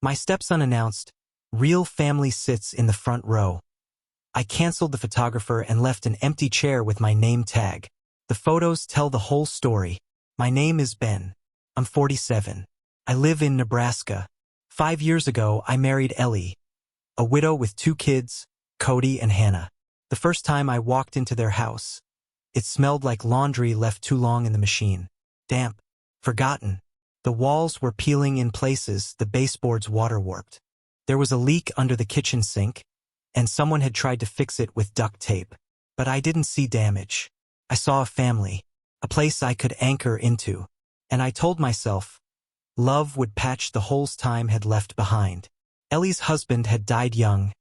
My stepson announced, "Real family sits in the front row." I canceled the photographer and left an empty chair with my name tag. The photos tell the whole story. My name is Ben. I'm 47. I live in Nebraska. 5 years ago, I married Ellie, a widow with 2 kids, Cody and Hannah. The first time I walked into their house, it smelled like laundry left too long in the machine. Damp. Forgotten. The walls were peeling in places, the baseboards water-warped. There was a leak under the kitchen sink, and someone had tried to fix it with duct tape. But I didn't see damage. I saw a family, a place I could anchor into. And I told myself, love would patch the holes time had left behind. Ellie's husband had died young,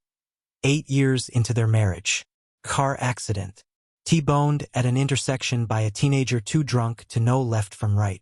8 years into their marriage. Car accident. T-boned at an intersection by a teenager too drunk to know left from right.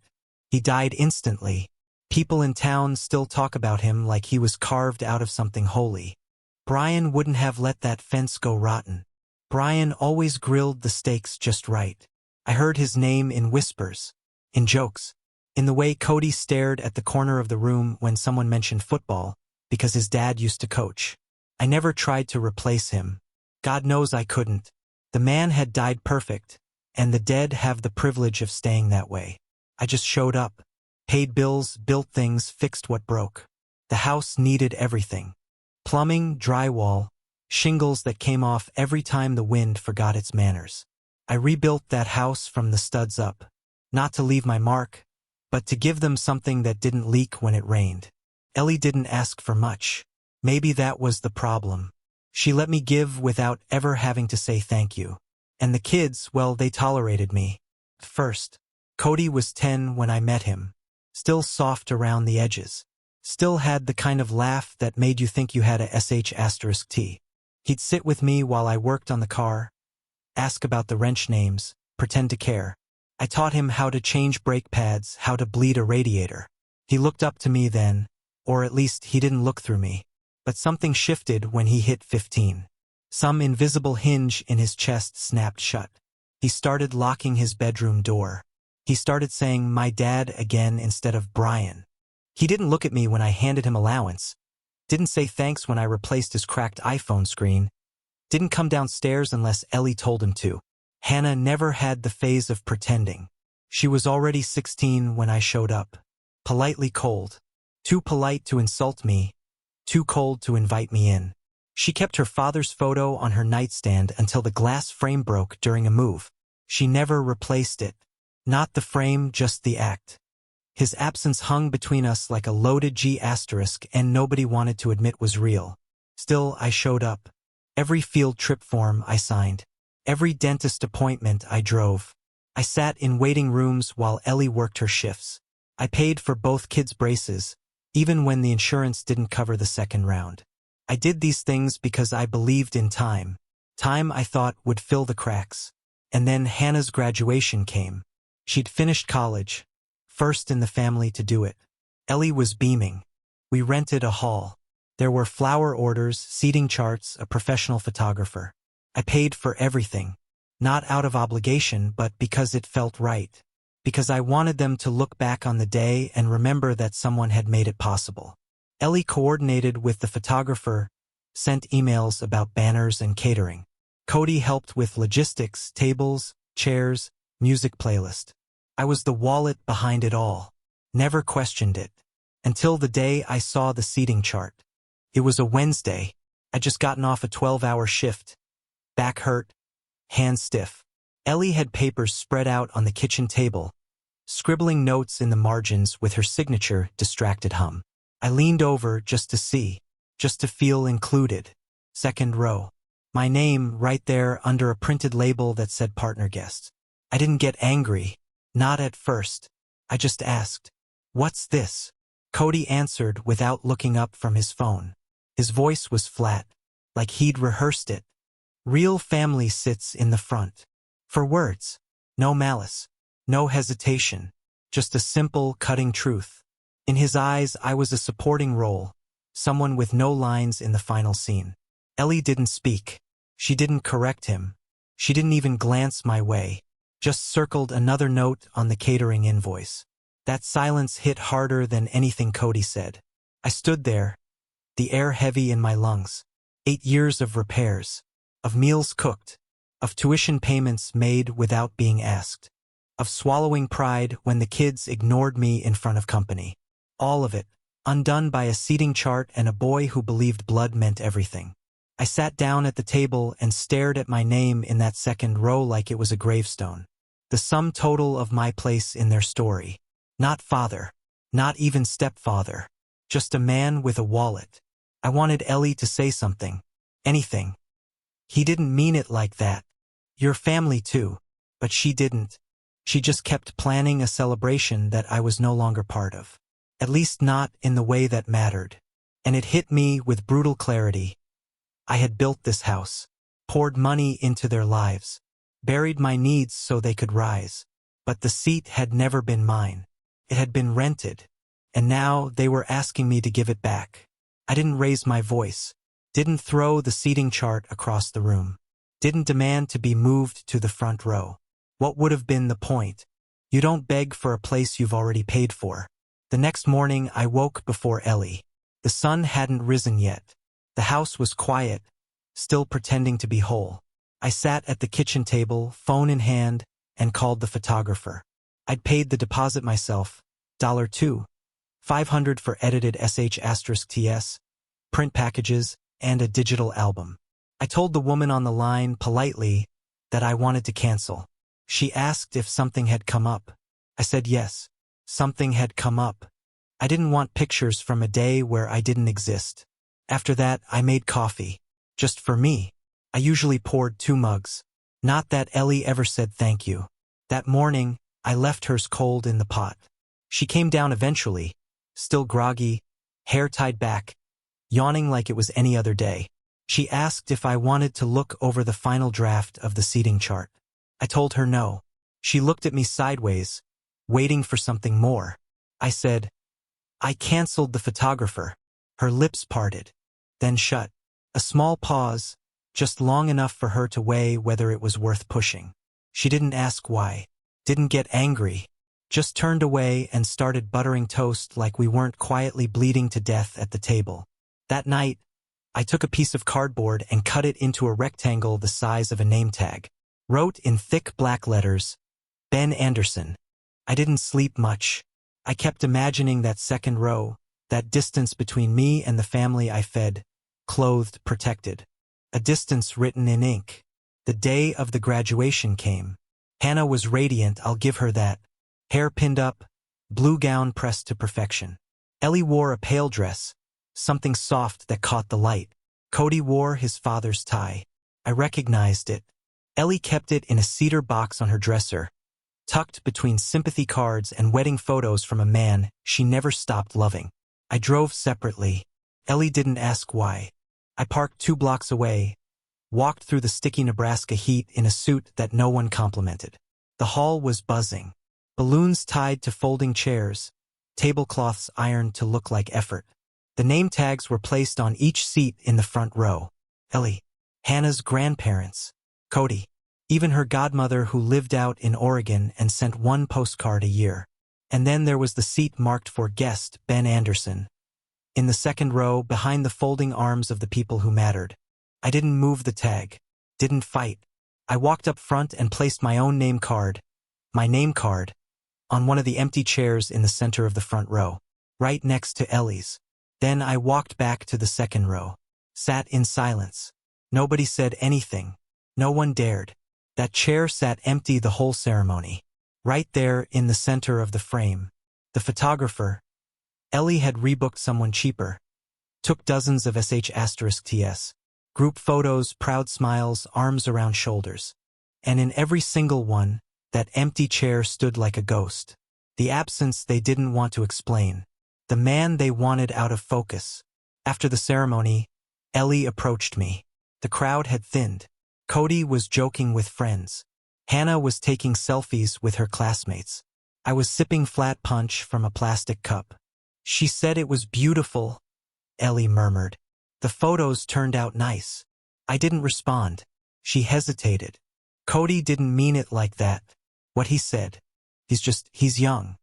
He died instantly. People in town still talk about him like he was carved out of something holy. Brian wouldn't have let that fence go rotten. Brian always grilled the steaks just right. I heard his name in whispers, in jokes, in the way Cody stared at the corner of the room when someone mentioned football, because his dad used to coach. I never tried to replace him. God knows I couldn't. The man had died perfect, and the dead have the privilege of staying that way. I just showed up, paid bills, built things, fixed what broke. The house needed everything. Plumbing, drywall, shingles that came off every time the wind forgot its manners. I rebuilt that house from the studs up, not to leave my mark, but to give them something that didn't leak when it rained. Ellie didn't ask for much. Maybe that was the problem. She let me give without ever having to say thank you. And the kids, well, they tolerated me. First, Cody was 10 when I met him, still soft around the edges. Still had the kind of laugh that made you think you had a sh*t. He'd sit with me while I worked on the car, ask about the wrench names, pretend to care. I taught him how to change brake pads, how to bleed a radiator. He looked up to me then, or at least he didn't look through me. But something shifted when he hit 15. Some invisible hinge in his chest snapped shut. He started locking his bedroom door. He started saying my dad again instead of Brian. He didn't look at me when I handed him allowance. Didn't say thanks when I replaced his cracked iPhone screen. Didn't come downstairs unless Ellie told him to. Hannah never had the phase of pretending. She was already 16 when I showed up. Politely cold. Too polite to insult me. Too cold to invite me in. She kept her father's photo on her nightstand until the glass frame broke during a move. She never replaced it. Not the frame, just the act. His absence hung between us like a loaded G**, and nobody wanted to admit was real. Still, I showed up. Every field trip form I signed. Every dentist appointment I drove. I sat in waiting rooms while Ellie worked her shifts. I paid for both kids' braces, even when the insurance didn't cover the second round. I did these things because I believed in time. Time I thought would fill the cracks. And then Hannah's graduation came. She'd finished college, first in the family to do it. Ellie was beaming. We rented a hall. There were flower orders, seating charts, a professional photographer. I paid for everything. Not out of obligation, but because it felt right. Because I wanted them to look back on the day and remember that someone had made it possible. Ellie coordinated with the photographer, sent emails about banners and catering. Cody helped with logistics, tables, chairs, music playlist. I was the wallet behind it all. Never questioned it. Until the day I saw the seating chart. It was a Wednesday. I'd just gotten off a 12-hour shift. Back hurt, hands stiff. Ellie had papers spread out on the kitchen table, scribbling notes in the margins with her signature distracted hum. I leaned over just to see, just to feel included. Second row. My name right there under a printed label that said partner guest. I didn't get angry. Not at first. I just asked, "What's this?" Cody answered without looking up from his phone. His voice was flat, like he'd rehearsed it. Real family sits in the front. For words. No malice. No hesitation. Just a simple, cutting truth. In his eyes, I was a supporting role, someone with no lines in the final scene. Ellie didn't speak. She didn't correct him. She didn't even glance my way. Just circled another note on the catering invoice. That silence hit harder than anything Cody said. I stood there, the air heavy in my lungs. 8 years of repairs, of meals cooked, of tuition payments made without being asked, of swallowing pride when the kids ignored me in front of company. All of it, undone by a seating chart and a boy who believed blood meant everything. I sat down at the table and stared at my name in that second row like it was a gravestone. The sum total of my place in their story. Not father, not even stepfather, just a man with a wallet. I wanted Ellie to say something, anything. He didn't mean it like that. Your family too. But she didn't. She just kept planning a celebration that I was no longer part of. At least not in the way that mattered. And it hit me with brutal clarity. I had built this house, poured money into their lives, buried my needs so they could rise. But the seat had never been mine. It had been rented. And now they were asking me to give it back. I didn't raise my voice, didn't throw the seating chart across the room, didn't demand to be moved to the front row. What would have been the point? You don't beg for a place you've already paid for. The next morning I woke before Ellie. The sun hadn't risen yet. The house was quiet, still pretending to be whole. I sat at the kitchen table, phone in hand, and called the photographer. I'd paid the deposit myself, $2, $500 for edited sh*ts, print packages, and a digital album. I told the woman on the line politely that I wanted to cancel. She asked if something had come up. I said yes, something had come up. I didn't want pictures from a day where I didn't exist. After that, I made coffee. Just for me. I usually poured 2 mugs. Not that Ellie ever said thank you. That morning, I left hers cold in the pot. She came down eventually, still groggy, hair tied back, yawning like it was any other day. She asked if I wanted to look over the final draft of the seating chart. I told her no. She looked at me sideways, waiting for something more. I said, I canceled the photographer. Her lips parted, then shut. A small pause, just long enough for her to weigh whether it was worth pushing. She didn't ask why, didn't get angry, just turned away and started buttering toast like we weren't quietly bleeding to death at the table. That night, I took a piece of cardboard and cut it into a rectangle the size of a name tag. Wrote in thick black letters, Ben Anderson. I didn't sleep much. I kept imagining that second row, that distance between me and the family I fed, clothed, protected. A distance written in ink. The day of the graduation came. Hannah was radiant, I'll give her that. Hair pinned up, blue gown pressed to perfection. Ellie wore a pale dress, something soft that caught the light. Cody wore his father's tie. I recognized it. Ellie kept it in a cedar box on her dresser, tucked between sympathy cards and wedding photos from a man she never stopped loving. I drove separately. Ellie didn't ask why. I parked 2 blocks away, walked through the sticky Nebraska heat in a suit that no one complimented. The hall was buzzing. Balloons tied to folding chairs, tablecloths ironed to look like effort. The name tags were placed on each seat in the front row. Ellie, Hannah's grandparents, Cody, even her godmother who lived out in Oregon and sent 1 postcard a year. And then there was the seat marked for guest, Ben Anderson. In the second row, behind the folding arms of the people who mattered. I didn't move the tag, didn't fight. I walked up front and placed my own name card, my name card, on one of the empty chairs in the center of the front row, right next to Ellie's. Then I walked back to the second row, sat in silence. Nobody said anything. No one dared. That chair sat empty the whole ceremony. Right there in the center of the frame. The photographer. Ellie had rebooked someone cheaper. Took dozens of sh*ts. Group photos, proud smiles, arms around shoulders. And in every single one, that empty chair stood like a ghost. The absence they didn't want to explain. The man they wanted out of focus. After the ceremony, Ellie approached me. The crowd had thinned. Cody was joking with friends. Hannah was taking selfies with her classmates. I was sipping flat punch from a plastic cup. She said it was beautiful, Ellie murmured. The photos turned out nice. I didn't respond. She hesitated. Cody didn't mean it like that. What he said. He's young.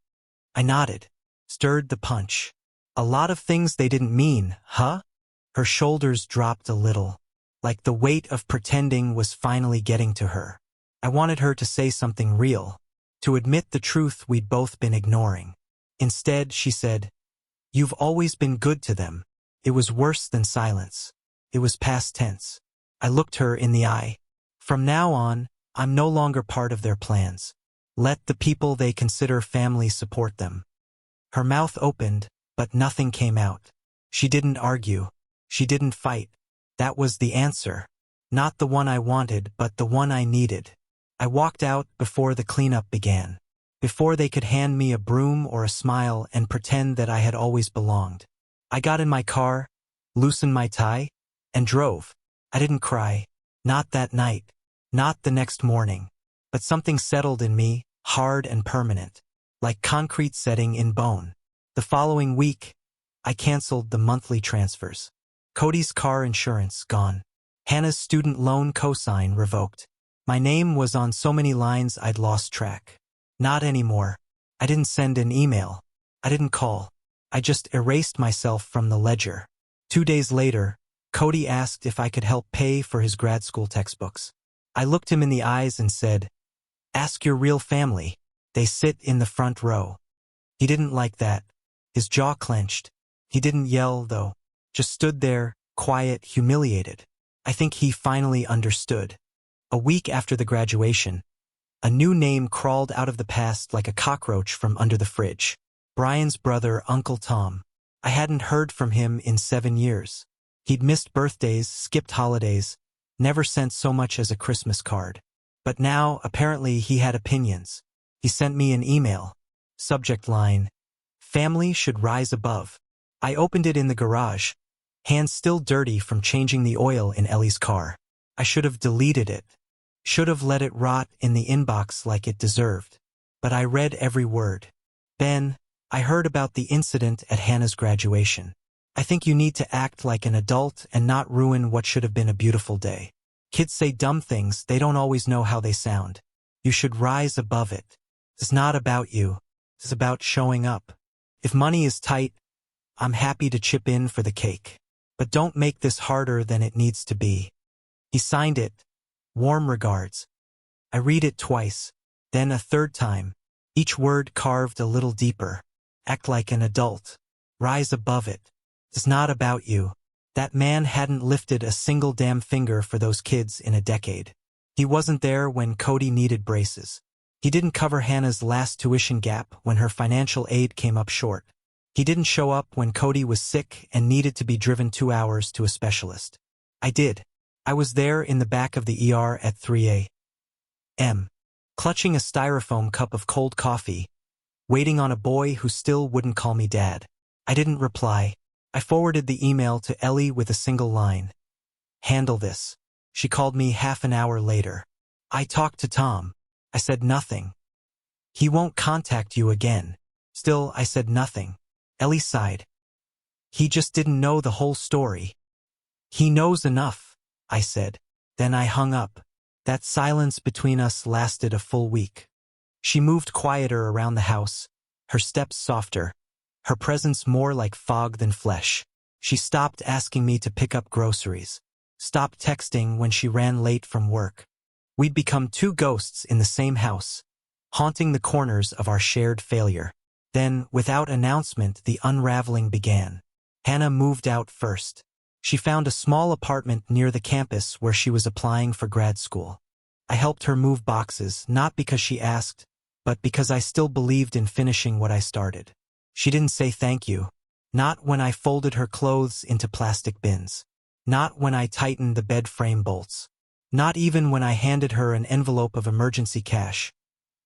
I nodded, stirred the punch. A lot of things they didn't mean, huh? Her shoulders dropped a little, like the weight of pretending was finally getting to her. I wanted her to say something real, to admit the truth we'd both been ignoring. Instead, she said, "You've always been good to them." It was worse than silence. It was past tense. I looked her in the eye. "From now on, I'm no longer part of their plans. Let the people they consider family support them." Her mouth opened, but nothing came out. She didn't argue. She didn't fight. That was the answer. Not the one I wanted, but the one I needed. I walked out before the cleanup began. Before they could hand me a broom or a smile and pretend that I had always belonged. I got in my car, loosened my tie, and drove. I didn't cry. Not that night. Not the next morning. But something settled in me, hard and permanent. Like concrete setting in bone. The following week, I canceled the monthly transfers. Cody's car insurance gone. Hannah's student loan cosign revoked. My name was on so many lines I'd lost track. Not anymore. I didn't send an email. I didn't call. I just erased myself from the ledger. 2 days later, Cody asked if I could help pay for his grad school textbooks. I looked him in the eyes and said, "Ask your real family. They sit in the front row." He didn't like that. His jaw clenched. He didn't yell, though. Just stood there, quiet, humiliated. I think he finally understood. A week after the graduation, a new name crawled out of the past like a cockroach from under the fridge. Brian's brother, Uncle Tom. I hadn't heard from him in 7 years. He'd missed birthdays, skipped holidays, never sent so much as a Christmas card. But now, apparently, he had opinions. He sent me an email. Subject line, "Family should rise above." I opened it in the garage, hands still dirty from changing the oil in Ellie's car. I should have deleted it. Should have let it rot in the inbox like it deserved. But I read every word. "Ben, I heard about the incident at Hannah's graduation. I think you need to act like an adult and not ruin what should have been a beautiful day. Kids say dumb things, they don't always know how they sound. You should rise above it. It's not about you. It's about showing up. If money is tight, I'm happy to chip in for the cake. But don't make this harder than it needs to be." He signed it, "Warm regards." I read it twice, then a third time, each word carved a little deeper. Act like an adult. Rise above it. It's not about you. That man hadn't lifted a single damn finger for those kids in a decade. He wasn't there when Cody needed braces. He didn't cover Hannah's last tuition gap when her financial aid came up short. He didn't show up when Cody was sick and needed to be driven 2 hours to a specialist. I did. I was there in the back of the ER at 3 a.m., clutching a styrofoam cup of cold coffee, waiting on a boy who still wouldn't call me dad. I didn't reply. I forwarded the email to Ellie with a single line. "Handle this." She called me half an hour later. "I talked to Tom." I said nothing. "He won't contact you again." Still, I said nothing. Ellie sighed. "He just didn't know the whole story." "He knows enough," I said. Then I hung up. That silence between us lasted a full week. She moved quieter around the house, her steps softer, her presence more like fog than flesh. She stopped asking me to pick up groceries, stopped texting when she ran late from work. We'd become two ghosts in the same house, haunting the corners of our shared failure. Then, without announcement, the unraveling began. Hannah moved out first. She found a small apartment near the campus where she was applying for grad school. I helped her move boxes, not because she asked, but because I still believed in finishing what I started. She didn't say thank you. Not when I folded her clothes into plastic bins. Not when I tightened the bed frame bolts. Not even when I handed her an envelope of emergency cash,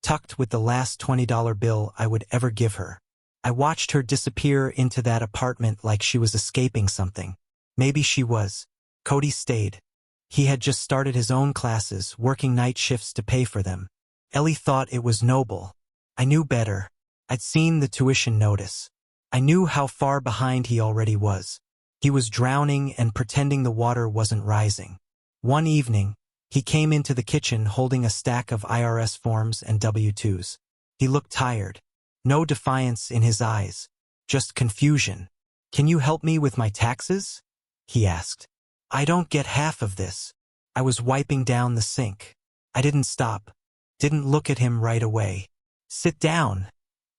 tucked with the last $20 bill I would ever give her. I watched her disappear into that apartment like she was escaping something. Maybe she was. Cody stayed. He had just started his own classes, working night shifts to pay for them. Ellie thought it was noble. I knew better. I'd seen the tuition notice. I knew how far behind he already was. He was drowning and pretending the water wasn't rising. One evening, he came into the kitchen holding a stack of IRS forms and W-2s. He looked tired. No defiance in his eyes, just confusion. "Can you help me with my taxes?" he asked. "I don't get half of this." I was wiping down the sink. I didn't stop. Didn't look at him right away. "Sit down,"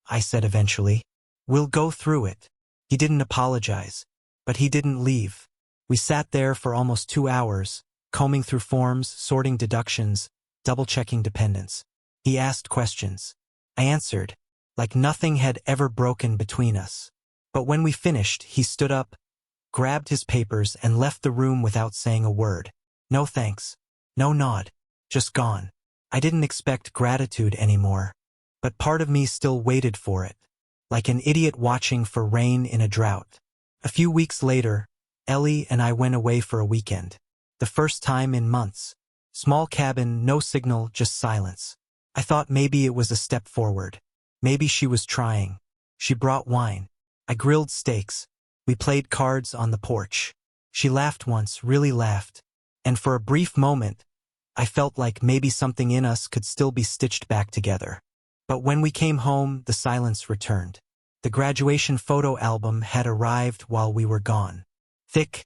I said eventually. "We'll go through it." He didn't apologize, but he didn't leave. We sat there for almost 2 hours, combing through forms, sorting deductions, double-checking dependents. He asked questions. I answered, like nothing had ever broken between us. But when we finished, he stood up, grabbed his papers, and left the room without saying a word. No thanks. No nod. Just gone. I didn't expect gratitude anymore, but part of me still waited for it, like an idiot watching for rain in a drought. A few weeks later, Ellie and I went away for a weekend. The first time in months. Small cabin, no signal, just silence. I thought maybe it was a step forward. Maybe she was trying. She brought wine. I grilled steaks. We played cards on the porch. She laughed once, really laughed. And for a brief moment, I felt like maybe something in us could still be stitched back together. But when we came home, the silence returned. The graduation photo album had arrived while we were gone. Thick,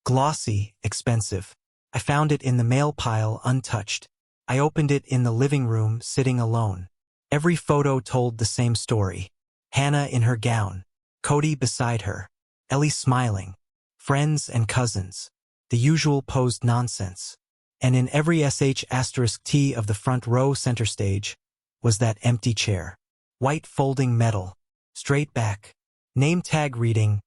glossy, expensive. I found it in the mail pile untouched. I opened it in the living room, sitting alone. Every photo told the same story. Hannah in her gown. Cody beside her. Ellie smiling. Friends and cousins. The usual posed nonsense. And in every *T of the front row center stage was that empty chair. White folding metal. Straight back. Name tag reading,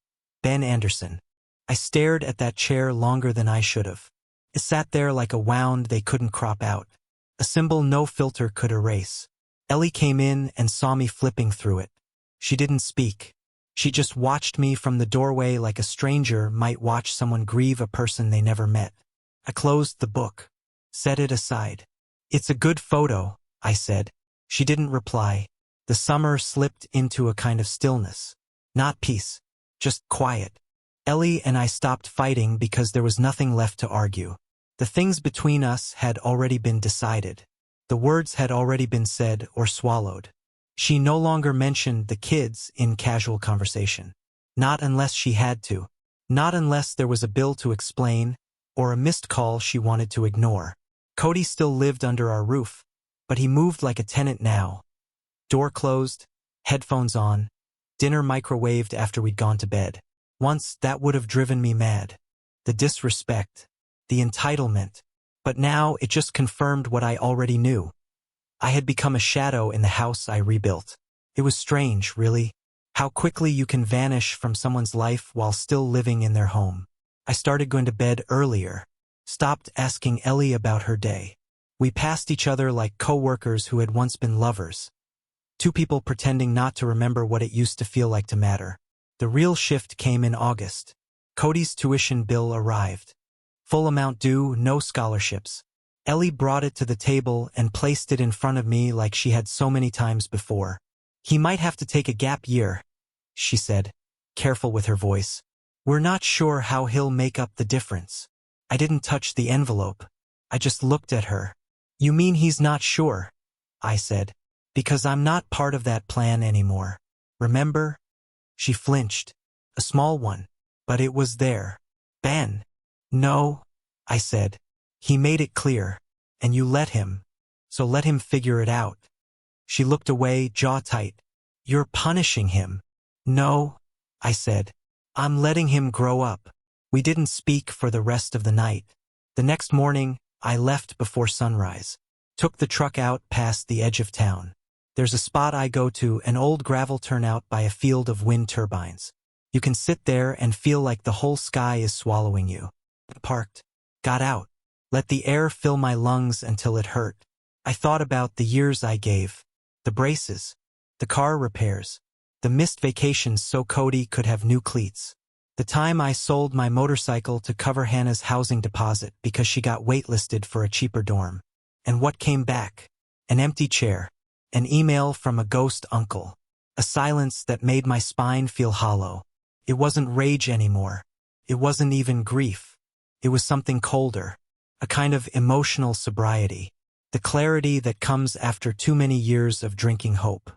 Ben Anderson. I stared at that chair longer than I should have. It sat there like a wound they couldn't crop out. A symbol no filter could erase. Ellie came in and saw me flipping through it. She didn't speak. She just watched me from the doorway like a stranger might watch someone grieve a person they never met. I closed the book. Set it aside. "It's a good photo," I said. She didn't reply. The summer slipped into a kind of stillness. Not peace. Just quiet. Ellie and I stopped fighting because there was nothing left to argue. The things between us had already been decided. The words had already been said or swallowed. She no longer mentioned the kids in casual conversation. Not unless she had to. Not unless there was a bill to explain, or a missed call she wanted to ignore. Cody still lived under our roof, but he moved like a tenant now. Door closed, headphones on, dinner microwaved after we'd gone to bed. Once, that would have driven me mad. The disrespect. The entitlement. But now, it just confirmed what I already knew. I had become a shadow in the house I rebuilt. It was strange, really, how quickly you can vanish from someone's life while still living in their home. I started going to bed earlier. Stopped asking Ellie about her day. We passed each other like co-workers who had once been lovers. Two people pretending not to remember what it used to feel like to matter. The real shift came in August. Cody's tuition bill arrived. Full amount due, no scholarships. Ellie brought it to the table and placed it in front of me like she had so many times before. "He might have to take a gap year," she said, careful with her voice. "We're not sure how he'll make up the difference." I didn't touch the envelope. I just looked at her. "You mean he's not sure?" I said. "Because I'm not part of that plan anymore. Remember?" She flinched. A small one. But it was there. "Ben." "No," I said. "He made it clear. And you let him. So let him figure it out." She looked away, jaw tight. "You're punishing him." "No," I said. "I'm letting him grow up." We didn't speak for the rest of the night. The next morning, I left before sunrise. Took the truck out past the edge of town. There's a spot I go to, an old gravel turnout by a field of wind turbines. You can sit there and feel like the whole sky is swallowing you. Parked. Got out. Let the air fill my lungs until it hurt. I thought about the years I gave. The braces. The car repairs. The missed vacations so Cody could have new cleats. The time I sold my motorcycle to cover Hannah's housing deposit because she got waitlisted for a cheaper dorm. And what came back? An empty chair. An email from a ghost uncle. A silence that made my spine feel hollow. It wasn't rage anymore. It wasn't even grief. It was something colder. A kind of emotional sobriety. The clarity that comes after too many years of drinking hope.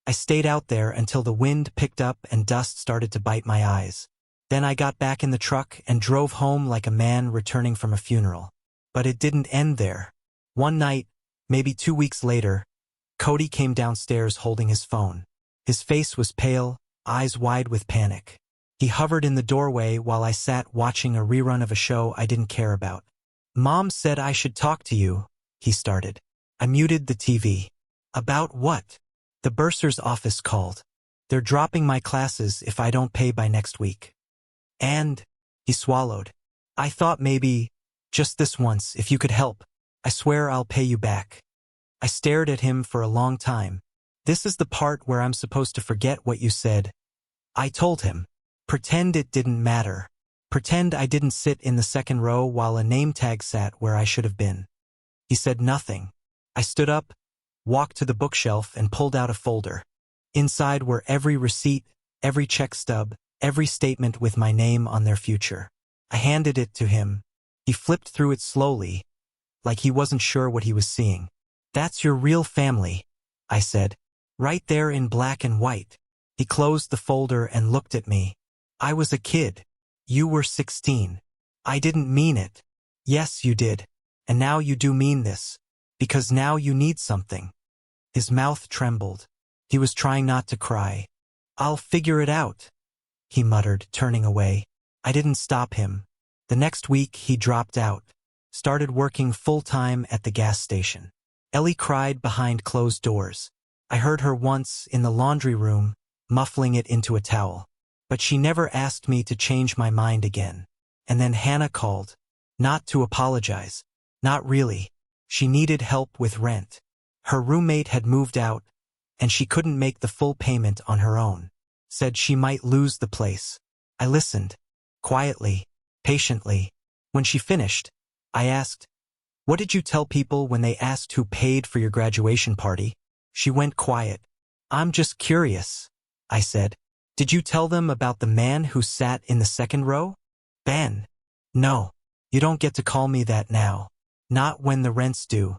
I stayed out there until the wind picked up and dust started to bite my eyes. Then I got back in the truck and drove home like a man returning from a funeral. But it didn't end there. One night, maybe 2 weeks later, Cody came downstairs holding his phone. His face was pale, eyes wide with panic. He hovered in the doorway while I sat watching a rerun of a show I didn't care about. "Mom said I should talk to you," he started. I muted the TV. "About what?" "The bursar's office called. They're dropping my classes if I don't pay by next week." "And," he swallowed, "I thought maybe, just this once, if you could help. I swear I'll pay you back." I stared at him for a long time. "This is the part where I'm supposed to forget what you said." I told him. "Pretend it didn't matter. Pretend I didn't sit in the second row while a name tag sat where I should have been." He said nothing. I stood up, walked to the bookshelf and pulled out a folder. Inside were every receipt, every check stub, every statement with my name on their future. I handed it to him. He flipped through it slowly, like he wasn't sure what he was seeing. "That's your real family," I said. "Right there in black and white." He closed the folder and looked at me. "I was a kid. You were 16. I didn't mean it." "Yes, you did. And now you do mean this. Because now you need something." His mouth trembled. He was trying not to cry. "I'll figure it out," he muttered, turning away. I didn't stop him. The next week he dropped out, started working full-time at the gas station. Ellie cried behind closed doors. I heard her once in the laundry room, muffling it into a towel. But she never asked me to change my mind again. And then Hannah called. Not to apologize. Not really. She needed help with rent. Her roommate had moved out, and she couldn't make the full payment on her own. Said she might lose the place. I listened. Quietly. Patiently. When she finished, I asked, "What did you tell people when they asked who paid for your graduation party?" She went quiet. "I'm just curious," I said. "Did you tell them about the man who sat in the second row?" "Ben." "No. You don't get to call me that now. Not when the rent's due."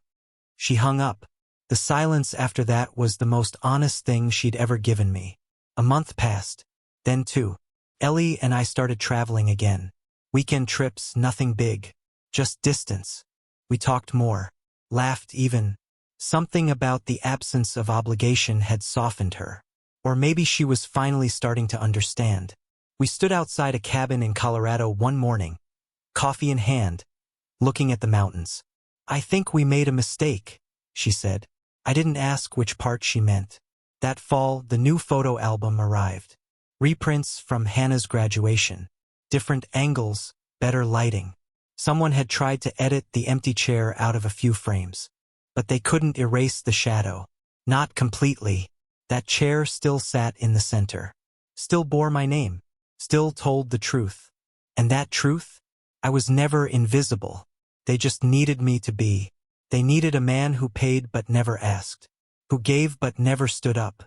She hung up. The silence after that was the most honest thing she'd ever given me. A month passed. Then 2. Ellie and I started traveling again. Weekend trips, nothing big. Just distance. We talked more. Laughed even. Something about the absence of obligation had softened her. Or maybe she was finally starting to understand. We stood outside a cabin in Colorado one morning, coffee in hand, looking at the mountains. "I think we made a mistake," she said. I didn't ask which part she meant. That fall, the new photo album arrived. Reprints from Hannah's graduation. Different angles, better lighting. Someone had tried to edit the empty chair out of a few frames. But they couldn't erase the shadow. Not completely. That chair still sat in the center. Still bore my name. Still told the truth. And that truth? I was never invisible. They just needed me to be. They needed a man who paid but never asked. Who gave but never stood up.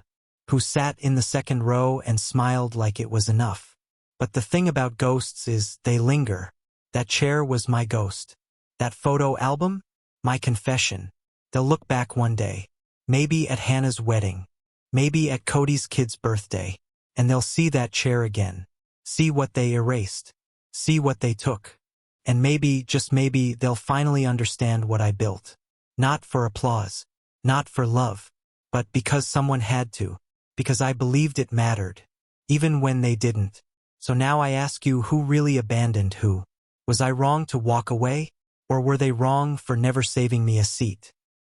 Who sat in the second row and smiled like it was enough. But the thing about ghosts is they linger. That chair was my ghost. That photo album? My confession. They'll look back one day. Maybe at Hannah's wedding. Maybe at Cody's kid's birthday. And they'll see that chair again. See what they erased. See what they took. And maybe, just maybe, they'll finally understand what I built. Not for applause. Not for love. But because someone had to. Because I believed it mattered. Even when they didn't. So now I ask you, who really abandoned who? Was I wrong to walk away? Or were they wrong for never saving me a seat?